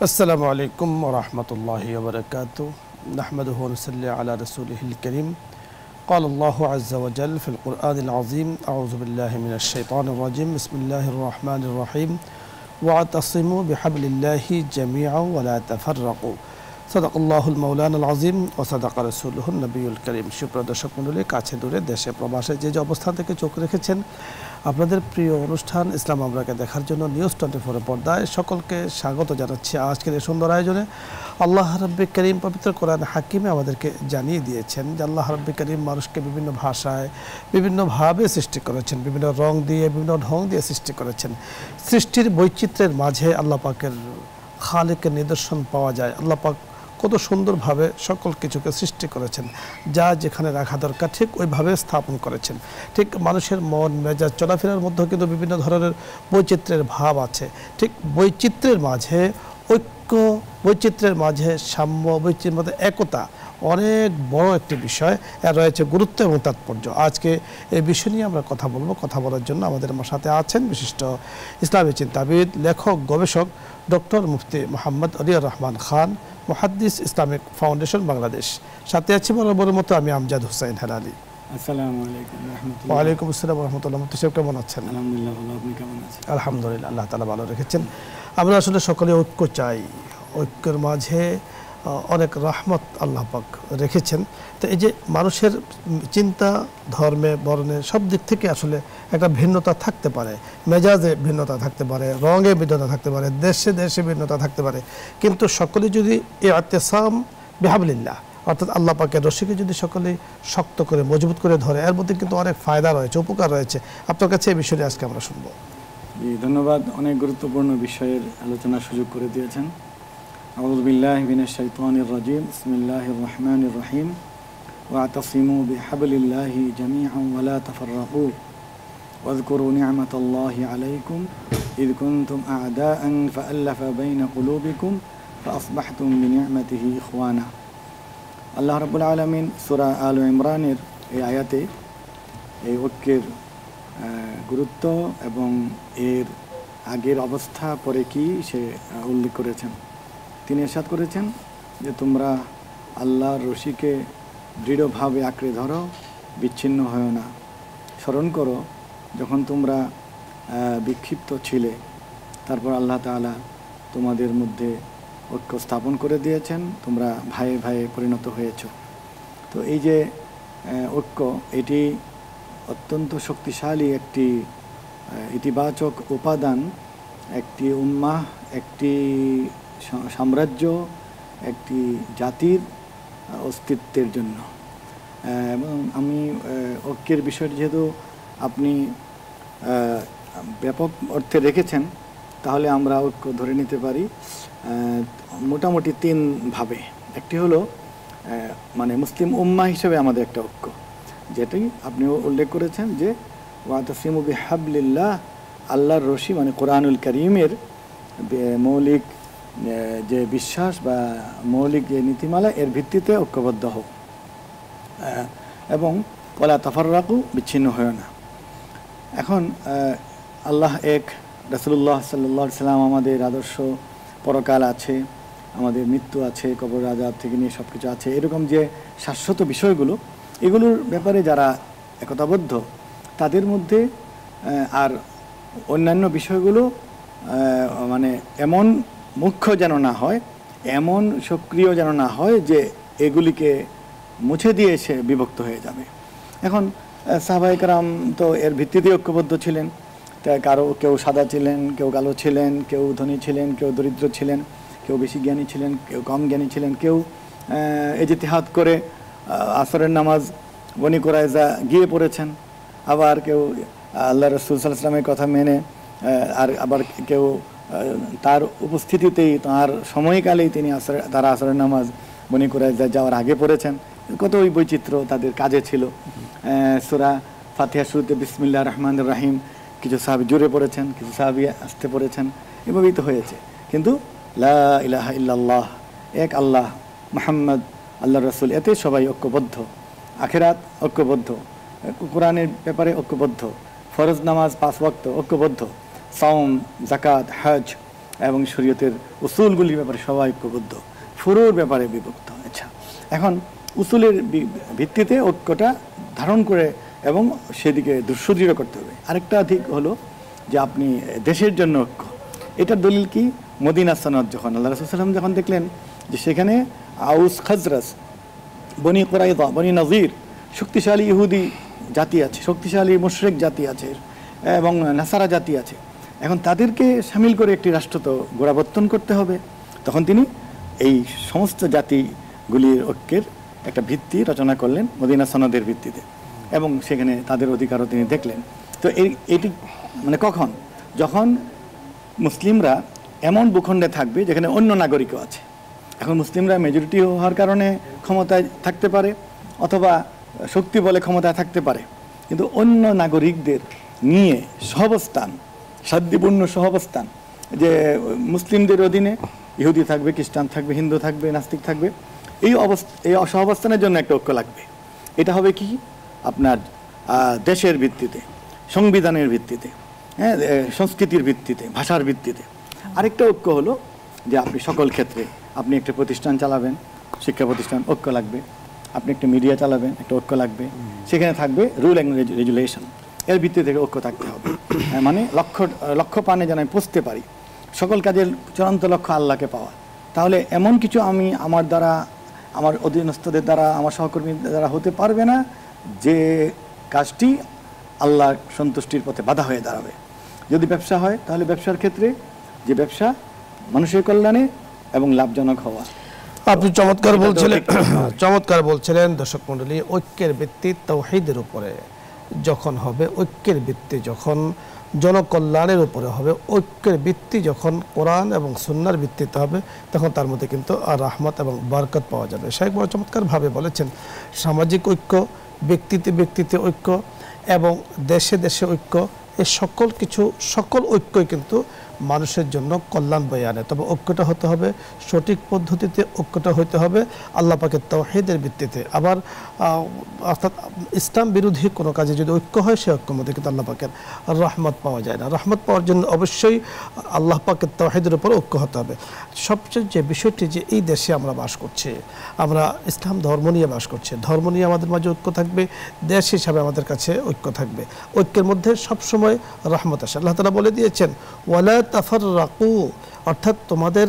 আসসালামু আলাইকুম ওয়া রাহমাতুল্লাহি ওয়া বারাকাতুহু নাহমাদুহু ওয়া নুসাল্লি আলা রাসূলিহিল কারীম قال الله عز وجل في القرآن العظيم أعوذ بالله من الشيطان الرجيم بسم الله الرحمن الرحيم واعتصموا بحبل الله جميعا ولا تفرقوا صدق الله المولانا العظيم وصدق رسوله النبي الكريم সুপ্রিয় দর্শক মণ্ডলী কাছে দূরে দেশে প্রবাসে যে অবস্থান থেকে চোখ রেখেছেন আপনাদের প্রিয় অনুষ্ঠান ইসলাম আমরাকে দেখার জন্য নিউজ 24 পর্দায় সকলকে স্বাগত জানাচ্ছি। আজকের এই সুন্দর আয়োজনে আল্লাহ রাব্বুল কারীম পবিত্র কোরআন হাকিমে আমাদেরকে জানিয়ে দিয়েছেন যে আল্লাহ রাব্বুল কারীম মানুষকে বিভিন্ন ভাষায় বিভিন্নভাবে সৃষ্টি করেছেন, বিভিন্ন রং দিয়ে বিভিন্ন ঢং দিয়ে সৃষ্টি করেছেন। সৃষ্টির বৈচিত্র্যের মাঝে আল্লাহ পাকের খালিকের নিদর্শন পাওয়া যায়। আল্লাহ পাক কত সুন্দরভাবে সকল কিছুকে সৃষ্টি করেছেন, যা যেখানে রাখা দরকার ঠিক ওইভাবে স্থাপন করেছেন। ঠিক মানুষের মন মেজাজ চলাফেরার মধ্যেও কিন্তু বিভিন্ন ধরনের বৈচিত্র্যের ভাব আছে। ঠিক বৈচিত্র্যের মাঝে ঐক্য, বৈচিত্র্যের মাঝে সাম্য, বৈচিত্র্যের মধ্যে একতা অনেক বড় একটি বিষয়, এর রয়েছে গুরুত্ব এবং তাৎপর্য। আজকে এই বিষয় নিয়ে আমরা কথা বলবো। কথা বলার জন্য আমাদের সাথে আছেন বিশিষ্ট ইসলামী চিন্তাবিদ, লেখক, গবেষক ডক্টর মুফতি মোহাম্মদ আলিউর রহমান খান, মুহাদ্দিস, ইসলামিক ফাউন্ডেশন বাংলাদেশ। সাথে আছি বরাবর মতো আমি আমজাদ হোসেন হেলালি। আসসালামু আলাইকুম ওয়া রাহমাতুল্লাহ। ওয়া আলাইকুম আসসালাম ওয়া রাহমাতুল্লাহ। মুফতি সাহেব কেমন আছেন? আলহামদুলিল্লাহ ভালো, আপনি কেমন আছেন? আলহামদুলিল্লাহ, আল্লাহ তাআলা ভালো রেখেছেন। আমরা আসলে সকলে ঐক্য চাই, ঐক্যের মাঝে অনেক রহমত আল্লাহ পাক রেখেছেন। তো এই যে মানুষের চিন্তা, ধর্মে, বর্ণে সব দিক থেকে আসলে একটা ভিন্নতা থাকতে পারে, মেজাজে ভিন্নতা থাকতে পারে, রঙে ভিন্নতা থাকতে পারে, দেশে দেশে ভিন্নতা থাকতে পারে, কিন্তু সকলে যদি এই ইতিসাম বিহাবলিল্লাহ অর্থাৎ আল্লাহ পাকের রশিকে যদি সকলে শক্ত করে মজবুত করে ধরে, এর মধ্যে কিন্তু অনেক ফায়দা রয়েছে, উপকার রয়েছে। আপনার কাছে এই বিষয়টি আজকে আমরা শুনবো। জি, ধন্যবাদ। অনেক গুরুত্বপূর্ণ বিষয়ের আলোচনার সুযোগ করে দিয়েছেন। আউযু বিল্লাহি মিনাশ শাইতানির রাজিম। বিসমিল্লাহির রহমানির রহিম। ওয়াতাসিমু বিহাবলিল্লাহি জামিআন ওয়া লা তাফাররাকু ওয়াযকুরু নি'মাতাল্লাহি আলাইকুম ইয কুনতুম আ'দাআন ফাআল্লাফা বাইনা কুলুবিকুম ফাআসবাহতুম বিনি'মাতিহি ইখওয়ানা। আল্লাহ রাব্বুল আলামিন সূরা আল ইমরানের এই আয়াতে এই ঐক্যের গুরুত্ব এবং এর আগের অবস্থা পরে কি সে উল্লেখ করেছেন। তিনি ইরশাদ করেছেন যে তোমরা আল্লাহর রশিকে দৃঢ়ভাবে আঁকড়ে ধরো, বিচ্ছিন্ন হও না। স্মরণ করো যখন তোমরা বিক্ষিপ্ত ছিলে, তারপর আল্লাহ তাআলা তোমাদের মধ্যে ঐক্য স্থাপন করে দিয়েছেন, তোমরা ভাইয়ে ভাইয়ে পরিণত হয়েছ। তো এই যে ঐক্য, এটি অত্যন্ত শক্তিশালী একটি ইতিবাচক উপাদান একটি উম্মাহ, একটি সাম্রাজ্য, একটি জাতির অস্তিত্বের জন্য। এবং আমি ঐক্যের বিষয়টি যেহেতু আপনি ব্যাপক অর্থে রেখেছেন, তাহলে আমরা ঐক্য ধরে নিতে পারি মোটামুটি তিনভাবে। একটি হলো মানে মুসলিম উম্মাহ হিসেবে আমাদের একটা ঐক্য, যেটি আপনি উল্লেখ করেছেন যে ওয়াতাসিমু বিহাবলিল্লাহ, আল্লাহর রশি মানে কোরআনুল কারীমের মৌলিক যে বিশ্বাস বা মৌলিক যে নীতিমালা, এর ভিত্তিতে ঐক্যবদ্ধ হোক এবং ওয়ালা তাফাররাকু, বিচ্ছিন্ন হয় না। এখন আল্লাহ এক, রাসূলুল্লাহ সাল্লাল্লাহু আলাইহি সাল্লাম, আমাদের আদর্শ পরকাল আছে, আমাদের মৃত্যু আছে, কবর আযাব থেকে নিয়ে সব কিছু আছে, এরকম যে শাশ্বত বিষয়গুলো, এগুলোর ব্যাপারে যারা একতাবদ্ধ, তাদের মধ্যে আর অন্যান্য বিষয়গুলো মানে এমন মুখ্য যেন না হয়, এমন সক্রিয় যেন না হয় যে এগুলিকে মুছে দিয়ে সে বিভক্ত হয়ে যাবে। এখন সাহাবায়ে কেরাম তো এর ভিত্তিতে ঐক্যবদ্ধ ছিলেন। তা কেউ সাদা ছিলেন, কেউ কালো ছিলেন, কেউ ধনী ছিলেন, কেউ দরিদ্র ছিলেন, কেউ বেশি জ্ঞানী ছিলেন, কেউ কম জ্ঞানী ছিলেন, কেউ ইজতিহাদ করে আসরের নামাজ বনি কুরাইজা গিয়ে পড়েছেন, আবার কেউ আল্লাহ রাসূল সাল্লাল্লাহু আলাইহি ওয়াসাল্লামের কথা মেনে, আর আবার কেউ তার উপস্থিতিতেই, তার সময়কালেই তারা আসরের নামাজ বনি কুরাইজা যাওয়ার আগে পড়েছেন। কত ওই বৈচিত্র্য তাদের কাজে ছিল। সূরা ফাতিহা শুরুতে বিসমিল্লাহির রহমানির রহিম কিছু সাহাবী জোরে পড়েছেন, কিছু সাহাবী আস্তে পড়েছেন, এভাবেই তো হয়েছে। কিন্তু লা ইলাহা ইল্লাল্লাহ, এক আল্লাহ, মুহাম্মদ আল্লাহ রাসূল, এতে সবাই ঐক্যবদ্ধ। আখিরাত ঐক্যবদ্ধ, কোরআনের ব্যাপারে ঐক্যবদ্ধ, ফরজ নামাজ 5 ওয়াক্ত ঐক্যবদ্ধ, সাওম, যাকাত, হজ এবং শরীয়তের উসুলগুলির ব্যাপারে সবাই ঐক্যবদ্ধ, ফুরুর ব্যাপারে বিভক্ত। আচ্ছা, এখন উসুলের ভিত্তিতে ঐক্যটা ধারণ করে এবং সেদিকে সুদৃঢ় করতে হবে। আরেকটা দিক হলো যে আপনি দেশের জন্য ঐক্য, এটার দলিল কি? মদিনা সনদ যখন আল্লাহ রাসূল সাল্লাল্লাহু আলাইহি ওয়াসাল্লাম যখন দেখলেন যে সেখানে আউস, খাজরাজ, বনি কুরাইযা, বনি নযীর শক্তিশালী ইহুদি জাতি আছে, শক্তিশালী মুশরিক জাতি আছে এবং নাসারা জাতি আছে, এখন তাদেরকে শামিল করে একটি রাষ্ট্র তো গোড়াবর্তন করতে হবে। তখন তিনি এই সমস্ত জাতিগুলির ঐক্যের একটা ভিত্তি রচনা করলেন মদিনা সনদের ভিত্তিতে, এবং সেখানে তাদের অধিকারও তিনি দেখলেন। তো এটি মানে কখন? যখন মুসলিমরা এমন ভূখণ্ডে থাকবে যেখানে অন্য নাগরিকও আছে। এখন মুসলিমরা মেজরিটি হওয়ার কারণে ক্ষমতায় থাকতে পারে, অথবা শক্তি বলে ক্ষমতায় থাকতে পারে, কিন্তু অন্য নাগরিকদের নিয়ে সহাবস্থান, শান্তিপূর্ণ সহাবস্থান, যে মুসলিমদের অধীনে ইহুদি থাকবে, খ্রিস্টান থাকবে, হিন্দু থাকবে, নাস্তিক থাকবে, এই সহাবস্থানের জন্য একটা ঐক্য লাগবে। এটা হবে কি? আপনার দেশের ভিত্তিতে, সংবিধানের ভিত্তিতে, হ্যাঁ, সংস্কৃতির ভিত্তিতে, ভাষার ভিত্তিতে। আরেকটা ঐক্য হলো যে আপনি সকল ক্ষেত্রে, আপনি একটা প্রতিষ্ঠান চালাবেন, শিক্ষা প্রতিষ্ঠান, ঐক্য লাগবে। আপনি একটা মিডিয়া চালাবেন, একটা ঐক্য লাগবে। সেখানে থাকবে রুল অ্যান্ড রেগুলেশন, এর ভিত্তি থেকে ঐক্য থাকতে হবে। মানে লক্ষ্য পানে যেন আমি পৌঁছতে পারি, সকল কাজের চূড়ান্ত লক্ষ্য আল্লাহকে পাওয়া। তাহলে এমন কিছু আমি আমার দ্বারা, আমার অধীনস্থদের দ্বারা, আমার সহকর্মীদের দ্বারা হতে পারবে না যে কাজটি আল্লাহ সন্তুষ্টির পথে বাধা হয়ে দাঁড়াবে। যদি ব্যবসা হয়, তাহলে ব্যবসার ক্ষেত্রে যে ব্যবসা মানুষের কল্যাণে এবং লাভজনক হওয়া। আপনি চমৎকার বলছিলেন দর্শক মণ্ডলী, ঐক্যের ভিত্তি তাওহীদের উপরে যখন হবে, ঐক্যের ভিত্তি যখন জনকল্যাণের উপরে হবে, ঐক্যের ভিত্তি যখন কোরআন এবং সুন্নাহর ভিত্তিতে হবে, তখন তার মধ্যে কিন্তু আর রহমত এবং বরকত পাওয়া যাবে। শাইখ বড় চমৎকারভাবে বলেছেন, সামাজিক ঐক্য, ব্যক্তিতে ঐক্য এবং দেশে ঐক্য, এই সকল ঐক্যই কিন্তু মানুষের জন্য কল্যাণ বয়ে আনে। তবে ঐক্যটা হতে হবে সঠিক পদ্ধতিতে, ঐক্যটা হতে হবে আল্লাহ পাকের তাওহীদের ভিত্তিতে। আবার অর্থাৎ ইসলাম বিরোধী কোনো কাজে যদি ঐক্য হয়, সেই ঐক্যের মধ্যে কিন্তু আল্লাহ পাকের রহমত পাওয়া যায় না। রহমত পাওয়ার জন্য অবশ্যই আল্লাহ পাকের তাওহীদের উপর ঐক্য হতে হবে। সবচেয়ে যে বিষয়টি, যে এই দেশে আমরা বাস করছি, আমরা ইসলাম ধর্ম নিয়ে বাস করছি, ধর্ম নিয়ে আমাদের মাঝে ঐক্য থাকবে, দেশ হিসাবে আমাদের কাছে ঐক্য থাকবে। ঐক্যের মধ্যে সবসময় রহমত আসে। আল্লাহ তাআলা বলে দিয়েছেন, ওয়ালা তাফাররাকু, অর্থাৎ তোমাদের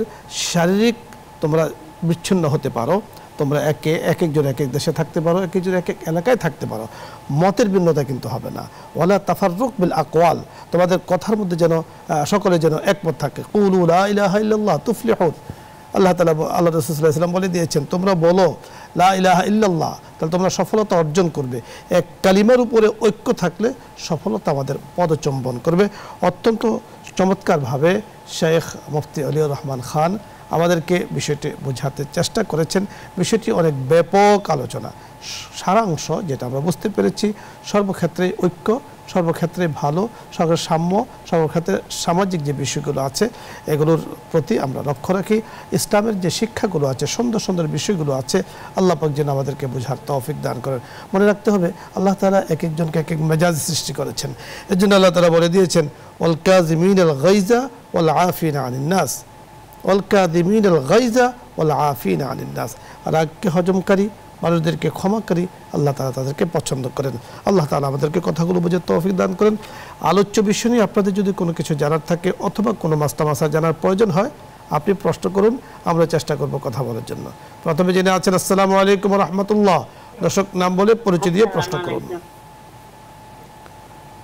শারীরিক তোমরা বিচ্ছিন্ন হতে পারো, তোমরা এক একজন এক এক দেশে থাকতে পারো, এক একজন এক এক এলাকায় থাকতে পারো, মতের ভিন্নতা কিন্তু হবে না। ওয়ালা তাফাররুক বিল আকওয়াল, তোমাদের কথার মধ্যে যেন সকলে যেন একমত থাকে। কুলু লা ইলাহা ইল্লাল্লাহ তুফলিহুন, আল্লাহ রাসূল সাল্লাল্লাহু আলাইহি ওয়াসাল্লাম বলে দিয়েছেন, তোমরা বলো লা ইলাহা ইল্লাল্লাহ, তাহলে তোমরা সফলতা অর্জন করবে। এক কালিমার উপরে ঐক্য থাকলে সফলতা আমাদের পদচুম্বন করবে। অত্যন্ত চমৎকারভাবে শেখ মুফতি আলিউর রহমান খান আমাদেরকে বিষয়টি বোঝাতে চেষ্টা করেছেন। বিষয়টি অনেক ব্যাপক আলোচনা, সারাংশ যেটা আমরা বুঝতে পেরেছি, সর্বক্ষেত্রে ঐক্য, সর্বক্ষেত্রে ভালো, সাম্য, সর্বক্ষেত্রে সামাজিক যে বিষয়গুলো আছে এগুলোর প্রতি আমরা লক্ষ্য রাখি। ইসলামের যে শিক্ষাগুলো আছে, সুন্দর সুন্দর বিষয়গুলো আছে, আল্লাহ পাক যেন আমাদেরকে বোঝার তৌফিক দান করেন। মনে রাখতে হবে, আল্লাহ তাআলা এক একজনকে এক এক মেজাজ সৃষ্টি করেছেন। এর জন্য আল্লাহ তাআলা বলে দিয়েছেন, ওয়াল কাযিমিনাল গায়যা ওয়াল আফিনা আনিন নাস, ওয়াল কাযিমিনাল গায়যা ওয়াল আফিনা আনিন নাস, রাগকে হজমকারী, মানুষদেরকে ক্ষমাকারী আল্লাহ তাআলা তাদেরকে পছন্দ করেন। আল্লাহ তাআলা আমাদেরকে কথাগুলো বুঝে তৌফিক দান করেন। আলোচ্য বিষয় নিয়ে আপনাদের যদি কোনো কিছু জানার থাকে অথবা কোনো মাস্তা জানার প্রয়োজন হয়, আপনি প্রশ্ন করুন, আমরা চেষ্টা করব কথা বলার জন্য। প্রথমে জেনে আছেন, আসসালামু আলাইকুম ওয়া রাহমাতুল্লাহ। দর্শক নাম বলে পরিচয় দিয়ে প্রশ্ন করুন।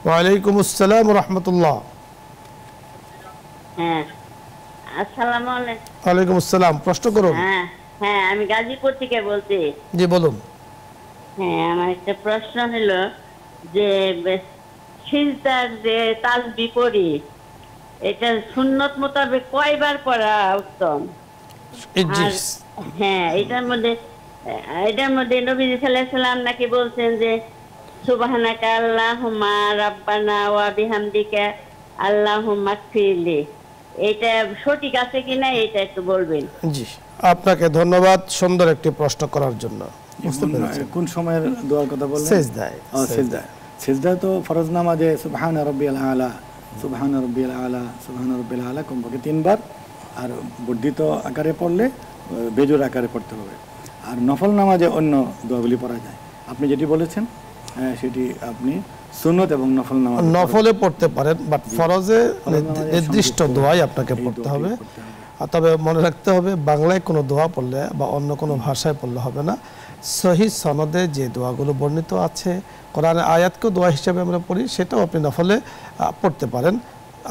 ওয়া আলাইকুম আসসালাম ওয়া রাহমাতুল্লাহ। হ্যাঁ, আসসালামু আলাইকুম। ওয়া আলাইকুম আসসালাম, প্রশ্ন করুন। হ্যাঁ, আমি গাজীপুর থেকে বলছি। জি বলুন। হ্যাঁ, আমার একটা প্রশ্ন হলো যে সিজদার যে তাসবিহ পড়ি, এটা সুন্নত মোতাবেক কয়বার পড়া উত্তম? হ্যাঁ, এটার মধ্যে নবীজি সাল্লাল্লাহু আলাইহি ওয়াসাল্লাম নাকি বলছেন যে সুবহানাকা আল্লাহুম্মা রাব্বানা ওয়া বিহামদিকা আল্লাহুম্মা গফিরলি, এটা সঠিক আছে কিনা এটা একটু বলবেন। জি, আপনাকে ধন্যবাদ সুন্দর একটি প্রশ্ন করার জন্য। বুঝতে পেরেছি। কোন সময়ের দোয়ার কথা বললেন? সিজদায়। সিজদায় তো ফরজ নামাজে সুবহান রাব্বিয়াল আলা সুবহান রাব্বিয়াল আলা, সুবহান রাব্বিয়াল আলা কমপক্ষে 3 বার, আর বর্ধিত আকারে পড়লে বেজোর আকারে পড়তে হবে। আর নফল নামাজে অন্য দোয়াগুলি পড়া যায়। আপনি যেটি বলেছেন সেটি আপনি সুন্নত এবং নফল নামাজ নফলে পড়তে পারেন, বাট ফরজে নির্দিষ্ট দোয়াই আপনাকে পড়তে হবে। তবে মনে রাখতে হবে বাংলায় কোনো দোয়া পড়লে বা অন্য কোনো ভাষায় পড়লে হবে না। সহি সনদে যে দোয়াগুলো বর্ণিত আছে, কোরআনের আয়াতকেও দোয়া হিসেবে আমরা পড়ি, সেটাও আপনি নফলে পড়তে পারেন।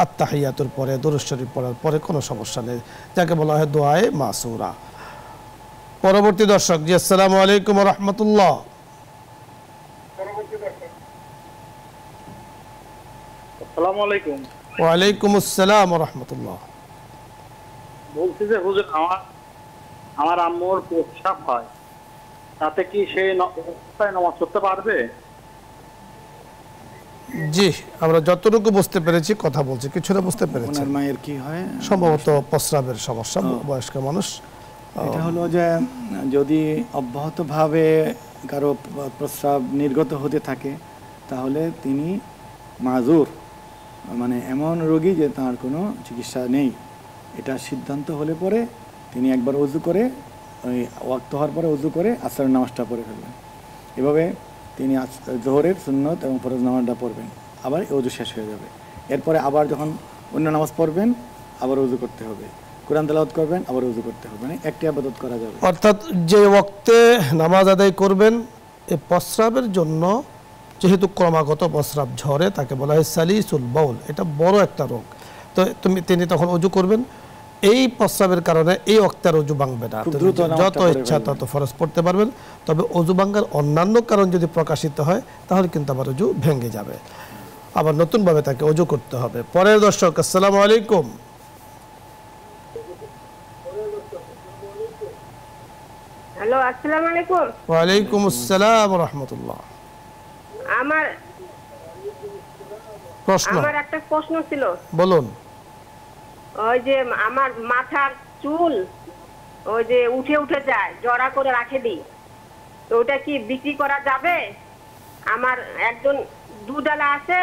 আত্তাহিয়াতুর পরে, দুরূদ শরীফ পড়ার পরে কোনো সমস্যা নেই, যাকে বলা হয় দোয়ায়ে মাসুরা। পরবর্তী দর্শক, জি আসসালামু আলাইকুম ওয়া রাহমাতুল্লাহ। আসসালামু আলাইকুম। ওয়া আলাইকুম আসসালাম ওয়া রাহমাতুল্লাহ। বলছি যে হুজুর, আমার আম্মুর প্রস্রাব হয়, তাতে কি সে অবস্থায় নামাজ পড়তে পারবে? জি, আমরা যতটুকু বুঝতে পেরেছি কথা বলছি, কিছুটা বুঝতে পেরেছি। ওনার মায়ের কি হয়? সম্ভবত প্রস্রাবের সমস্যা, বয়স্ক মানুষ। এটা হলো যে যদি অব্যাহতভাবে কারো প্রস্রাব নির্গত হতে থাকে, তাহলে তিনি মাজুর, মানে এমন রোগী যে তার কোনো চিকিৎসা নেই। এটা সিদ্ধান্ত হলে পরে তিনি একবার ওযু করে, ওই ওয়াক্ত হওয়ার পরে ওযু করে আসরের নামাজটা পড়ে ফেলবেন। এভাবে তিনি জোহরের সুন্নত এবং ফরজ নামাজটা পড়বেন, আবার ওযু শেষ হয়ে যাবে। এরপরে আবার যখন অন্য নামাজ পড়বেন আবার ওযু করতে হবে, কোরআন তেলাওয়াত করবেন, আবার ওযু করতে হবে, মানে একটি ইবাদত করা যাবে। অর্থাৎ যে ওয়াক্তে নামাজ আদায় করবেন, এই প্রস্রাবের জন্য যেহেতু ক্রমাগত প্রস্রাব ঝরে, তাকে বলা হয় সালিসুল বাউল, এটা বড় একটা রোগ। তো তিনি তখন ওযু করবেন। এই প্রস্রাবের কারণে এই ওয়াক্তের ওযু ভাঙবে না, যত ইচ্ছা তত ফরজ পড়তে পারবেন। তবে ওযু ভাঙার অন্যান্য কারণ যদি প্রকাশিত হয়, তাহলে কিন্তু আবার ওযু ভেঙে যাবে, আবার নতুনভাবে তাকে ওযু করতে হবে। পরের দর্শক, আসসালামু আলাইকুম। হ্যালো, আসসালামু আলাইকুম। ওয়া আলাইকুম আসসালাম ওয়া রাহমাতুল্লাহ। আমার একটা প্রশ্ন ছিল। বলুন। ওই যে আমার মাথার চুল ওই যে উঠে উঠে যায়, জড়া করে রাখে দিই, তো ওটা কি বিক্রি করা যাবে? আমার একজন দুধওয়ালা আছে,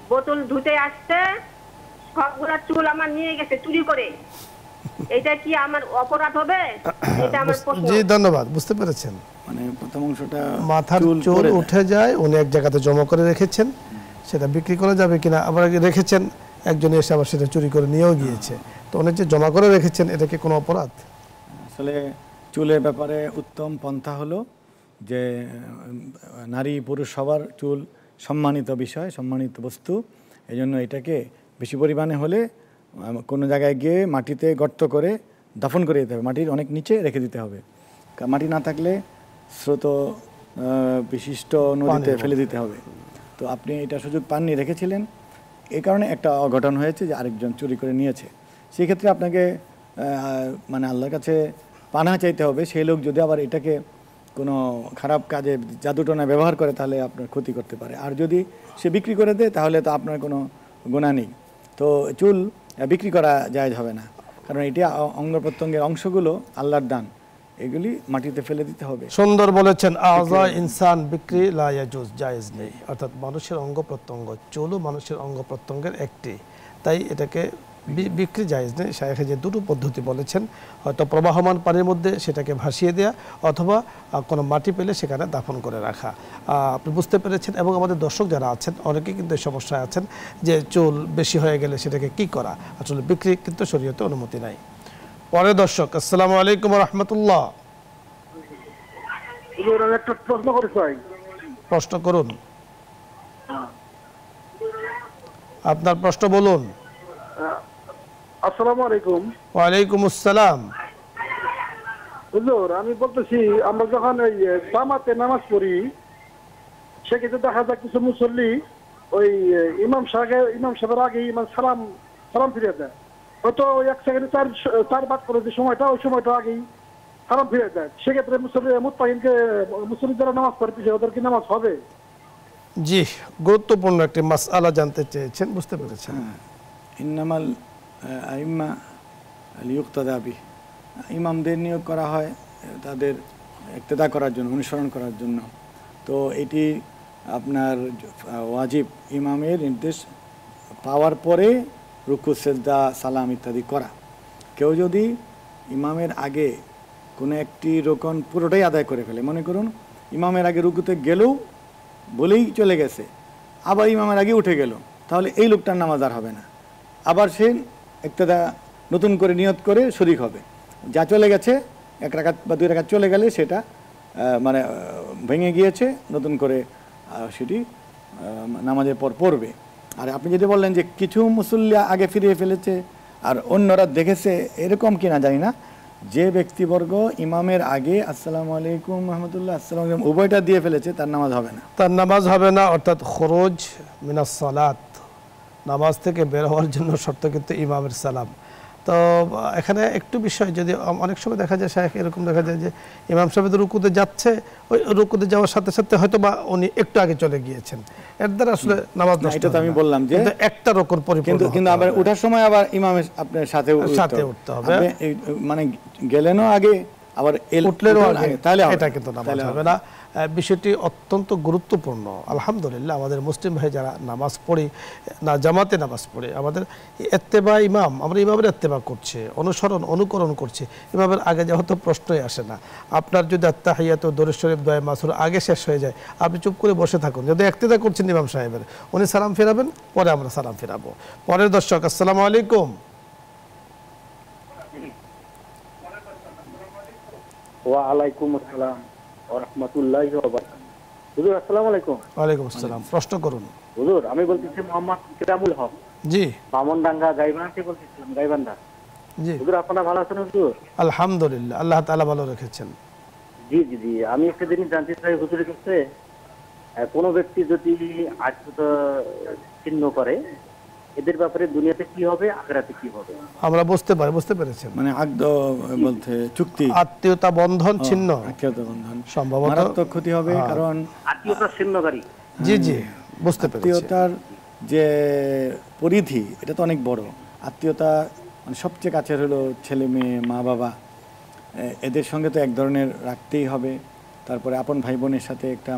বোতল ধুতে আসছে, সবগুলা চুল আমার নিয়ে গেছে চুরি করে, এটা কি আমার অপরাধ হবে? এটা আমার প্রশ্ন। জি, ধন্যবাদ, বুঝতে পেরেছেন। মানে প্রথম অংশটা, মাথার চুল উঠে যায়, উনি এক জায়গাতে জমা করে রেখেছেন, সেটা বিক্রি করা যাবে কিনা, আবার রেখেছেন একজন এসে আবার সেটা চুরি করে নিয়েও গিয়েছে, তো উনি যে জমা করে রেখেছেন, এটা কি কোনো অপরাধ? আসলে চুলের ব্যাপারে উত্তম পন্থা হলো যে নারী পুরুষ সবার চুল সম্মানিত বিষয়, সম্মানিত বস্তু। এই জন্য এটাকে বেশি পরিমাণে হলে কোনো জায়গায় গিয়ে মাটিতে গর্ত করে দাফন করে দিতে হবে, মাটির অনেক নিচে রেখে দিতে হবে। মাটি না থাকলে স্রোত বিশিষ্ট নদীতে ফেলে দিতে হবে। তো আপনি এটা সুযোগ পাননি, রেখেছিলেন, এই কারণে একটা অঘটন হয়েছে যে আরেকজন চুরি করে নিয়েছে। সেই ক্ষেত্রে আপনাকে মানে আল্লাহর কাছে পানাহ চাইতে হবে। সেই লোক যদি আবার এটাকে কোনো খারাপ কাজে জাদুটনা ব্যবহার করে, তাহলে আপনার ক্ষতি করতে পারে। আর যদি সে বিক্রি করে দেয়, তাহলে তো আপনার কোনো গুনাহ নেই। তো চুল বিক্রি করা জায়েজ হবে না, কারণ এটি অঙ্গ প্রত্যঙ্গের অংশগুলো আল্লাহর দান, এগুলি মাটিতে ফেলে দিতে হবে। সুন্দর বলেছেন, আযা ইনসান বিক্রি লা ইয়াজুজ, জায়েজ নেই। অর্থাৎ মানুষের অঙ্গ প্রত্যঙ্গ, চুলও মানুষের অঙ্গ প্রত্যঙ্গের একটি, তাই এটাকে বিক্রি জায়েজ নেই। শায়েখে যে দুটো পদ্ধতি বলেছেন, হয়তো প্রবাহমান পানির মধ্যে সেটাকে ভাসিয়ে দেয়া, অথবা কোনো মাটি পেলে সেখানে দাফন করে রাখা। আপনি বুঝতে পেরেছেন। এবং আমাদের দর্শক যারা আছেন, অনেকে কিন্তু এই সমস্যায় আছেন যে চুল বেশি হয়ে গেলে সেটাকে কি করা, আসলে বিক্রি কিন্তু শরীয়তে অনুমতি নাই। পরের দর্শক, আসসালামু আলাইকুম ওয়া রাহমাতুল্লাহ। একটা প্রশ্ন করতে চাই। প্রশ্ন করুন, আপনার প্রশ্ন বলুন। আসসালামু আলাইকুম। ওয়া আলাইকুম আসসালাম। হুজুর, আমি বলতেছি, আমরা যখন ওই জামাতে নামাজ পড়ি, সেক্ষেত্রে দেখা যায় কিছু মুসল্লি ওই ইমাম সাহেবের আগে ইমাম সালাম ফিরিয়ে দেয়, হয়তো ওই 1 সেকেন্ডে 4 বাদ করে যে সময়টা, ওই সময়টা আগেই সালাম ফিরিয়ে দেয়। সেক্ষেত্রে মুসল্লি যারা নামাজ পড়তেছে, ওদের কি নামাজ হবে? জি, গুরুত্বপূর্ণ একটি মাসআলা জানতে চেয়েছেন, বুঝতে পেরেছেন। ইন্নামাল আইম্মা লিয়ুক্তাদা বিহ, ইমামদের নিয়োগ করা হয় তাদের ইক্তেদা করার জন্য, অনুসরণ করার জন্য। তো এটি আপনার ওয়াজিব, ইমামের নির্দেশ পাওয়ার পরে রুকু সেজদা সালাম ইত্যাদি করা। কেউ যদি ইমামের আগে কোনো একটি রোকন পুরোটাই আদায় করে ফেলে, মনে করুন ইমামের আগে রুকুতে গেলেও বলেই চলে গেছে, আবার ইমামের আগে উঠে গেল, তাহলে এই লোকটার নামাজ আর হবে না। আবার সে একটা নতুন করে নিয়ত করে শরীক হবে। যা চলে গেছে 1 রাকাত বা 2 রাকাত চলে গেলে সেটা মানে ভেঙে গিয়েছে, নতুন করে সেটি নামাজের পর পড়বে। আর আপনি যেটা বললেন যে কিছু মুসল্লি আগে ফিরিয়ে ফেলেছে আর অন্যরা দেখেছে, এরকম কি না জানি না, যে ব্যক্তিবর্গ ইমামের আগে আসসালামু আলাইকুম রহমতুল্লাহ আসসালামু আলাইকুম উভয়টা দিয়ে ফেলেছে তার নামাজ হবে না। তার নামাজ হবে না, অর্থাৎ খরচ মিনাস সালাত, নামাজ থেকে বের হওয়ার জন্য শর্ত কিন্তু ইমামের সালাম। তো এখানে একটু বিষয়, যদি অনেক সময় দেখা যায় শায়েখ এরকম দেখা যায় যে ইমাম সাহেব রুকুতে যাচ্ছে, ওই রুকুতে যাওয়ার সাথে সাথে হয়তো বা উনি একটু আগে চলে গিয়েছেন, এর দ্বারা আসলে নামাজ নষ্ট। এটা তো আমি বললাম যে একটা রুকুর পরিপূর্ণ, কিন্তু আবার ওঠার সময় আবার ইমামের আপনার সাথে উঠতে হবে, মানে গেলেনও আগে আবার উঠলেনও আগে, তাহলে এটা কিন্তু নামাজ হবে না। বিষয়টি অত্যন্ত গুরুত্বপূর্ণ। আলহামদুলিল্লাহ আমাদের মুসলিম ভাই যারা নামাজ পড়ি না, জামাতে নামাজ পড়ে, আমাদের এত্তেবা ইমাম, আমরা ইমামের এত্তেবা করছে, অনুকরণ করছে, ইমামের আগে যাওয়া তো প্রশ্নই আসে না। আপনার যদি আত্তাহিয়াত দরুদ শরীফ দোয়া মাসুর আগে শেষ হয়ে যায়, আপনি চুপ করে বসে থাকুন, যদি ইক্তেদা করছেন ইমাম সাহেবের, উনি সালাম ফেরাবেন, পরে আমরা সালাম ফেরাবো। পরের দর্শক, আসসালামু আলাইকুম। ওয়ালাইকুম আসসালাম ওয়া রাহমাতুল্লাহি ওয়া বারাকাতুহু। হুজুর আসসালামু আলাইকুম। ওয়ালাইকুম আসসালাম, প্রশ্ন করুন। হুজুর আমি বলতেছি মোহাম্মদ কিরামুল হক, জি, বামনডাঙ্গা গাইবান্ধা থেকে বলতেছিলাম, গাইবান্ধা। জি হুজুর আপনারা ভালো আছেন হুজুর? আলহামদুলিল্লাহ, আল্লাহ তাআলা ভালো রেখেছেন। জি জি জি, আমি একটা জিনিস জানতে চাই হুজুরের কাছে, কোনো ব্যক্তি যদি আত্মীয়তা ছিন্ন করে, এদের ব্যাপারে দুনিয়াতে কি হবে, আখিরাতে কি হবে? আমরা বুঝতে পেরেছেন, মানে আকদ বলতে চুক্তি, আত্মীয়তা বন্ধন ছিন্ন, আত্মীয়তা বন্ধন সম্ভবত মারাত্মক ক্ষতি হবে। কারণ আত্মীয়তা ছিন্নকারী, জি জি বুঝতে পেরেছি, আত্মীয়তার যে পরিধি এটা তো অনেক বড়। আত্মীয়তা মানে সবচেয়ে কাছের হলো ছেলে মেয়ে, মা বাবা, এদের সঙ্গে তো এক ধরনের রাখতেই হবে। তারপরে আপন ভাই বোনের সাথে একটা,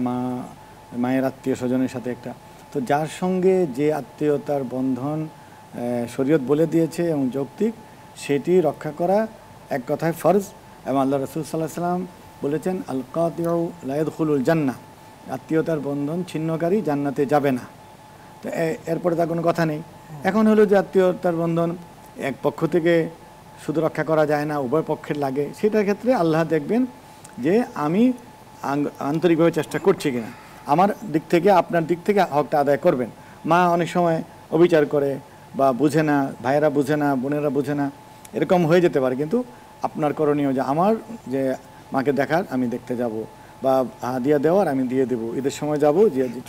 মায়ের আত্মীয় স্বজনের সাথে একটা। তো যার সঙ্গে যে আত্মীয়তার বন্ধন শরীয়ত বলে দিয়েছে এবং যৌক্তিক, সেটি রক্ষা করা এক কথায় ফরজ। এবং আল্লাহ রাসূল সাল্লাল্লাহু আলাইহি ওয়াসাল্লাম বলেছেন, আল কাতিউ লা ইয়াদখুলুল জান্নাহ, আত্মীয়তার বন্ধন ছিন্নকারী জান্নাতে যাবে না। তো এরপরে তার কোনো কথা নেই। এখন হলো যে আত্মীয়তার বন্ধন এক পক্ষ থেকে শুধু রক্ষা করা যায় না, উভয় পক্ষের লাগে, সেটার ক্ষেত্রে আল্লাহ দেখবেন যে আমি আন্তরিকভাবে চেষ্টা করছি কিনা, আমার দিক থেকে আপনার দিক থেকে হকটা আদায় করবেন। মা অনেক সময় অবিচার করে বা বুঝে না, ভাইয়েরা বুঝে না, বোনেরা বুঝে না, এরকম হয়ে যেতে পারে। কিন্তু আপনার করণীয় যে আমার যে মাকে দেখার আমি দেখতে যাব, বা হাদিয়া দেওয়ার আমি দিয়ে দেবো, ঈদের সময় যাব,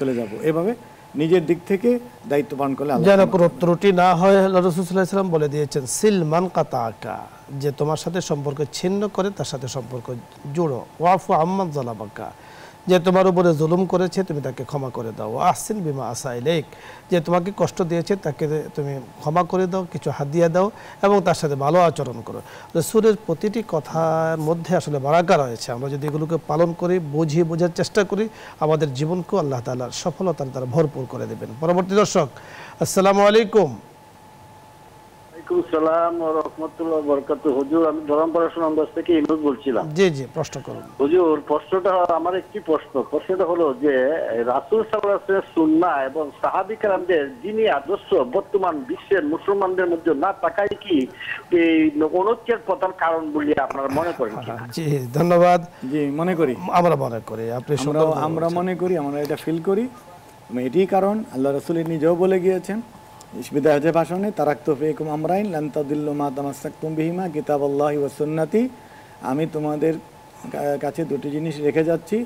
চলে যাব, এভাবে নিজের দিক থেকে দায়িত্ব পালন করলে যেন কোনো ত্রুটি না হয়। রাসূল সাল্লাল্লাহু আলাইহি ওয়াসাল্লাম বলে দিয়েছেন, সিল মান কাতাকা, যে তোমার সাথে সম্পর্ক ছিন্ন করে তার সাথে সম্পর্ক জুড়ো। ওয়াফু আম্মান যালামাকা, যে তোমার উপরে জুলুম করেছে তুমি তাকে ক্ষমা করে দাও। আহসিন বিমা আসা ইলাইক, যে তোমাকে কষ্ট দিয়েছে তাকে তুমি ক্ষমা করে দাও, কিছু হাদিয়া দাও এবং তার সাথে ভালো আচরণ করো। রাসূলের প্রতিটি কথার মধ্যে আসলে বারাকা রয়েছে। আমরা যদি এগুলোকে পালন করি, বোঝার চেষ্টা করি, আমাদের জীবনকেও আল্লাহ তাআলার সফলতার দ্বারা ভরপুর করে দেবেন। পরবর্তী দর্শক, আসসালামু আলাইকুম। সালাম ওয়া রাহমাতুল্লাহি ওয়া বারাকাতুহু। হুজুর আমি ধরমপাড়া সুনামগঞ্জ থেকে ইমরুল বলছিলাম। জি জি, প্রশ্ন করুন। হুজুর প্রশ্নটা আমার একটি প্রশ্নটা হলো যে রাসূল সাল্লাল্লাহু আলাইহি ওয়াসাল্লাম সুন্নাহ এবং সাহাবী কেরামদের যিনি আদর্শ বর্তমান বিশ্বের মুসলমানদের মধ্যে না থাকাই কি এই অনৈক্যের প্রধান কারণ বলে আপনারা মনে করেন? জি ধন্যবাদ। জি মনে করি, আমরা মনে করি, আপনি আমরা মনে করি, আমরা এটা ফিল করি। এটিই কারণ আল্লাহ রাসূল নিজেও বলে গিয়েছেন বিদায় হজের ভাষণে, তারাকতু ফীকুম আমরাইন লান তাদিল্লু মা তামাসসাকতুম বিহিমা কিতাবাল্লাহি ওয়া সুন্নতি, আমি তোমাদের কাছে দুটি জিনিস রেখে যাচ্ছি,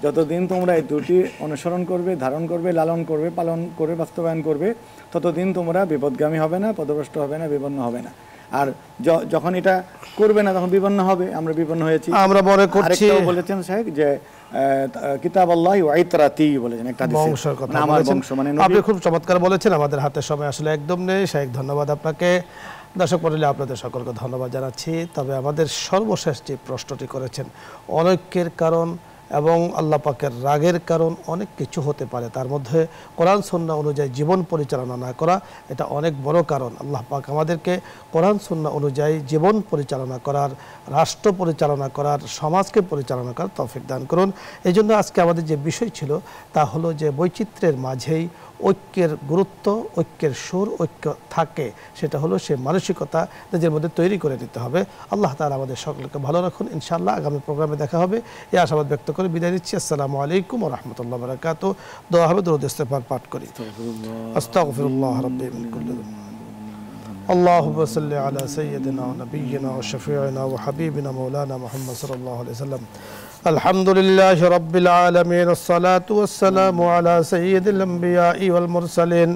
যতদিন তোমরা এই দুটি অনুসরণ করবে, ধারণ করবে, লালন করবে, পালন করবে, বাস্তবায়ন করবে, ততদিন তোমরা বিপদগামী হবে না, পথভ্রষ্ট হবে না, বিপন্ন হবে না। আর যখন এটা করবে না তখন বিপন্ন হবে। আমরা বিপন্ন হয়েছি, আমরা মনে করছি। বলেছেন সাহেব যে কিতাবাল্লাহি ওয়া ইতরাতি বলেছেন, একটা বংশের কথা বলেছেন, আপনি খুব চমৎকার বলেছেন। আমাদের হাতে সময় আসলে একদম নেই। শাইখ ধন্যবাদ আপনাকে। দর্শক মণ্ডলী, আপনাদের সকলকে ধন্যবাদ জানাচ্ছি। তবে আমাদের সর্বশেষ যে প্রশ্নটি করেছেন, অনৈক্যের কারণ এবং আল্লাহ পাকের রাগের কারণ অনেক কিছু হতে পারে, তার মধ্যে কোরআন সুন্নাহ অনুযায়ী জীবন পরিচালনা না করা এটা অনেক বড় কারণ। আল্লাহ পাক আমাদেরকে কোরআন সুন্নাহ অনুযায়ী জীবন পরিচালনা করার, রাষ্ট্র পরিচালনা করার, সমাজকে পরিচালনা করার তৌফিক দান করুন। এই জন্য আজকে আমাদের যে বিষয় ছিল তা হলো যে বৈচিত্র্যের মাঝেই ঐক্যের গুরুত্ব, ঐক্যের সুর, ঐক্য থাকে, সেটা হলো সে মানসিকতা নিজের মধ্যে তৈরি করে নিতে হবে। আল্লাহ তাআলা আমাদের সকলকে ভালো রাখুন। ইনশাআল্লাহ আগামী প্রোগ্রামে দেখা হবে এই আশাবাদ ব্যক্ত করে বিদায় নিচ্ছি। আসসালামু আলাইকুম ওয়া রাহমাতুল্লাহি ওয়া বারাকাতুহু। দোয়া হবে, দরুদ ইস্তেগফার পাঠ করি। আস্তাগফিরুল্লাহ রাব্বি মিন কুল্লি যামব। اللهم صل على سيدنا ونبينا وشفيعنا وحبيبنا مولانا محمد صلى الله عليه وسلم. الحمد لله رب العالمين، الصلاة والسلام على سيد الأنبياء والمرسلين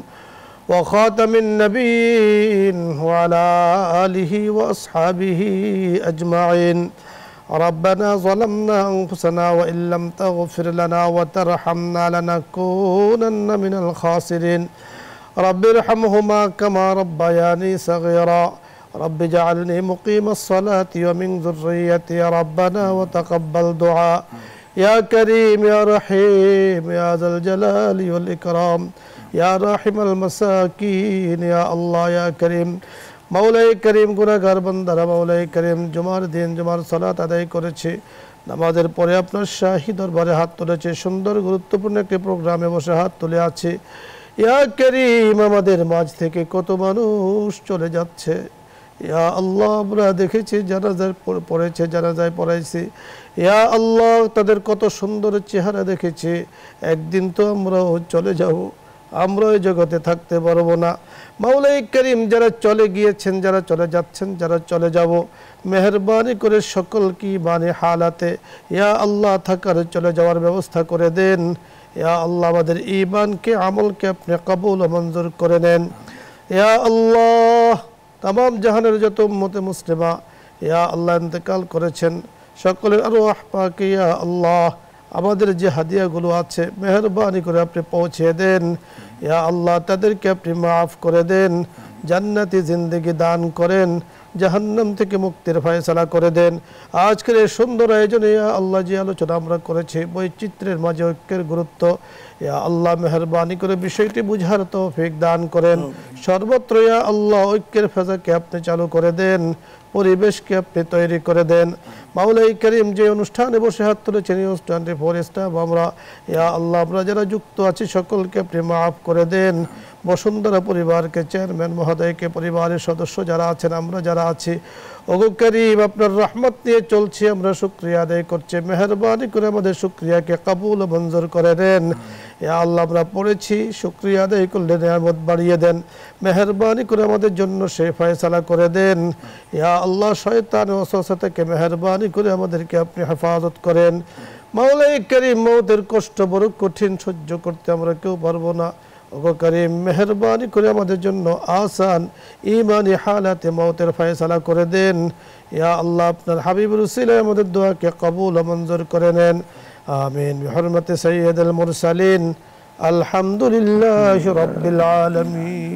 وخاتم النبيين وعلى آله وأصحابه أجمعين. ربنا ظلمنا أنفسنا وإن لم تغفر لنا وترحمنا لنكونن من الخاسرين. رب ارحمهما كما ربياني صغيرا. رب اجعلني مقيم الصلاة ومن ذريتي ربنا وتقبل دعاء. يا كريم يا رحيم يا ذا الجلال والإكرام يا راحم المساكين يا الله يا كريم. মাওলাই করিম, গুনাহগার বান্দারা মাওলাই করিম জুমার দিন জুমার সালাত আদায় করেছে, নামাজের পরে আপনার শাহী দরবারে হাত তুলেছে, সুন্দর গুরুত্বপূর্ণ একটি প্রোগ্রামে বসে হাত তুলে আছে। ইয়া করিম, আমাদের মাঝ থেকে কত মানুষ চলে যাচ্ছে। ইয়া আল্লাহ, আমরা দেখেছি জানাজায় পড়েছে, জানাজায় পড়াইছি। ইয়া আল্লাহ, তাদের কত সুন্দর চেহারা দেখেছি। একদিন তো আমরাও চলে যাব, আমরা ওই জগতে থাকতে পারবো না। মাওলাই করিম, যারা চলে গিয়েছেন, যারা চলে যাচ্ছেন, যারা চলে যাব, মেহরবানি করে সকল কি মানে হালাতে ইয়া আল্লাহ থাকার চলে যাওয়ার ব্যবস্থা করে দেন। ইয়া আল্লাহ, আমাদের ঈমানকে, আমলকে আপনি কবুল ও মঞ্জুর করে নেন। ইয়া আল্লাহ, তামাম জাহানের যত উম্মতে মুসলিমা ইয়া আল্লাহ ইন্তেকাল করেছেন, সকলের আরওয়াহ পাকে ইয়া আল্লাহ আমাদের যে হাদিয়াগুলো আছে মেহরবানি করে আপনি পৌঁছে দেন। ইয়া আল্লাহ, তাদেরকে আপনি মাফ করে দেন, জান্নাতি জিন্দেগি দান করেন, জাহান্নাম থেকে মুক্তির ফয়সালা করে দেন। আজকের এই সুন্দর আয়োজনে ইয়া আল্লাহ যে আলোচনা আমরা করেছি বৈচিত্র্যের মাঝে ঐক্যের গুরুত্ব, ইয়া আল্লাহ মেহরবানি করে বিষয়টি বুঝার তৌফিক দান করেন। সর্বত্র ইয়া আল্লাহ ঐক্যের ফেজাকে আপনি চালু করে দেন, পরিবেশকে আপনি তৈরি করে দেন। মাওলাই করিম, যে অনুষ্ঠানে বসে হাত তুলেছেন এই অনুষ্ঠানটি ফরিস্তাব আমরা ইয়া আল্লাহ আমরা যারা যুক্ত আছি সকলকে আপনি মাফ করে দেন। বসুন্ধরা পরিবারকে, চেয়ারম্যান মহোদয়কে, পরিবারের সদস্য যারা আছেন, আমরা যারা আছি, ওগো করিম আপনার রহমত নিয়ে চলছি, আমরা শুকরিয়া আদায় করছি, মেহরবানি করে আমাদের শুকরিয়াকে কবুল ও মঞ্জুর করে দেন। ইয়া আল্লাহ, আমরা পড়েছি, শুকরিয়া আদায় করলে নিয়ামত বাড়িয়ে দেন, মেহরবানি করে আমাদের জন্য সে ফয়সালা করে দেন। ইয়া আল্লাহ, শয়তান ও ওয়াসওয়াসা থেকে মেহরবানি করে আমাদেরকে আপনি হেফাজত করেন। মাওলাই করিম, মওতের কষ্ট বড় কঠিন, সহ্য করতে আমরা কেউ পারবো না। ওগো করিম, মেহরবানি করে আমাদের জন্য আসান ঈমানি হালাতে মওতের ফয়সালা করে দেন। ইয়া আল্লাহ, আপনার হাবিবের উসিলায় আমাদের দোয়াকে কবুল ও মঞ্জুর করে নেন। আমিন। বিহুরমতি সাইয়্যিদুল মুরসালিন। আলহামদুলিল্লাহি রাব্বিল আলামিন।